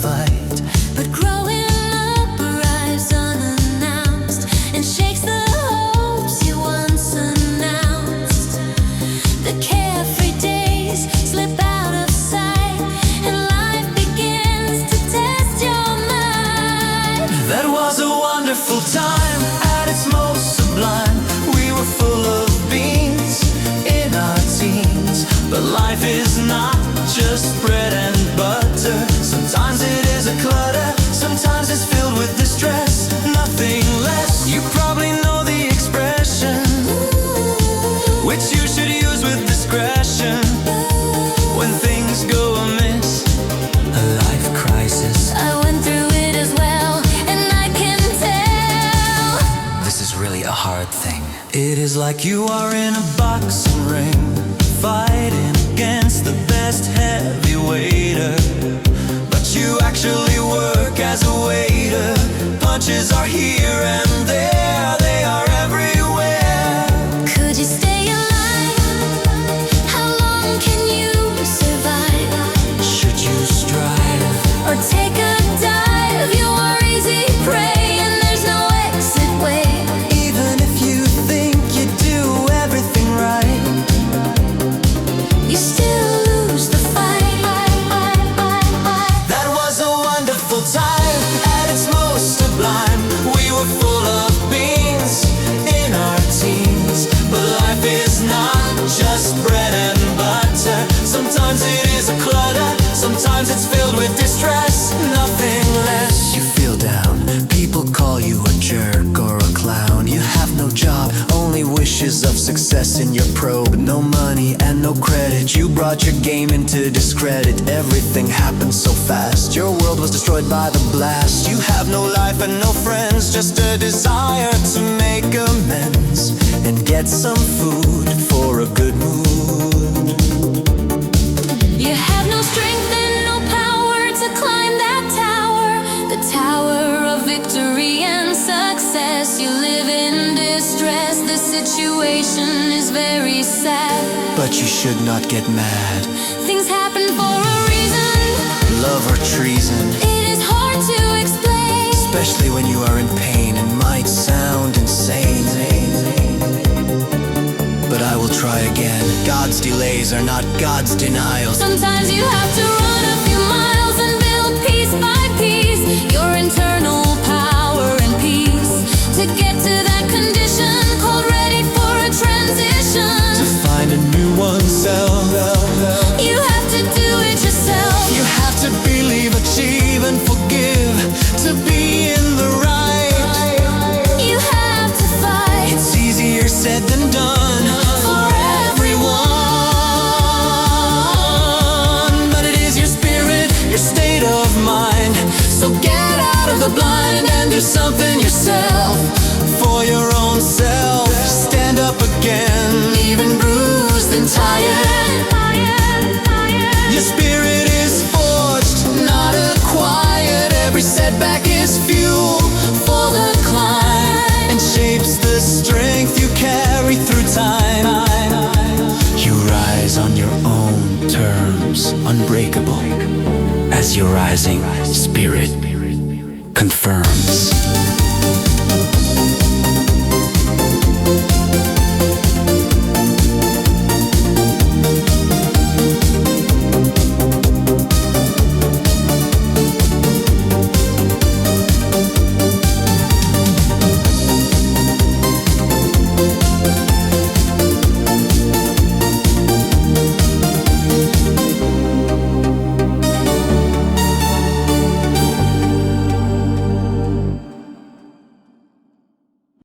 fight. But growing up arrives unannounced and shakes the hopes you once announced. The carefree days slip out of sight and life begins to test your mind. That was a wonderful time at its most sublime. We were full of beans in our teens. But life is not just bread and butter. Sometimes it is a clutter, sometimes it's filled with distress, nothing less. You probably know the expression, which you should use with discretion. When things go amiss, a life crisis. I went through it as well, and I can tell This is really a hard thing. It is like you are in a boxing ring, fighting against the best heavyweighter. But you actually work as a waiter. Punches are here and there, they are everywhere. Could you stay alive? How long can you survive? Should you strive? Or take a dive? You are easy prey and there's no exit way. Even if you think you do everything right, You still lose the fight. that was a wonderful time at its most sublime. We were full of beans in our teens. But life is not just bread and butter. Sometimes it is a clutter, sometimes it's filled with distress, nothing less. You feel down, people call you a jerk or a clown. You have no job, only wishes of success in your probe. No money and no credit, you brought your game into discredit. Everything happened so fast, your world was destroyed by the blast. You have no life and no friends, just a desire to make amends and get some food for a good mood. You have no strength and no power to climb that tower, the tower of victory and success. You live in distress, the situation is very sad. But you should not get mad, Things happen for a reason, love or treason, it is hard to explain. especially when you are in pain and might sound insane. But I will try again. God's delays are not God's denials. Sometimes you have to run a few miles and build piece by piece your internal power and peace to get to that condition called ready for a transition. To find a new oneself, You have to do it yourself. you have to believe, achieve, and forgive to be in the right. You have to fight It's easier said than done for everyone, but it is your spirit, your state of mind. So get out of the blind and do something yourself for your own self. Stand up again, even bruised and tired. Your spirit is forged, not acquired. Every setback is fuel for the climb and shapes the strength you carry through time. You rise on your own terms, unbreakable, as your rising spirit confirms.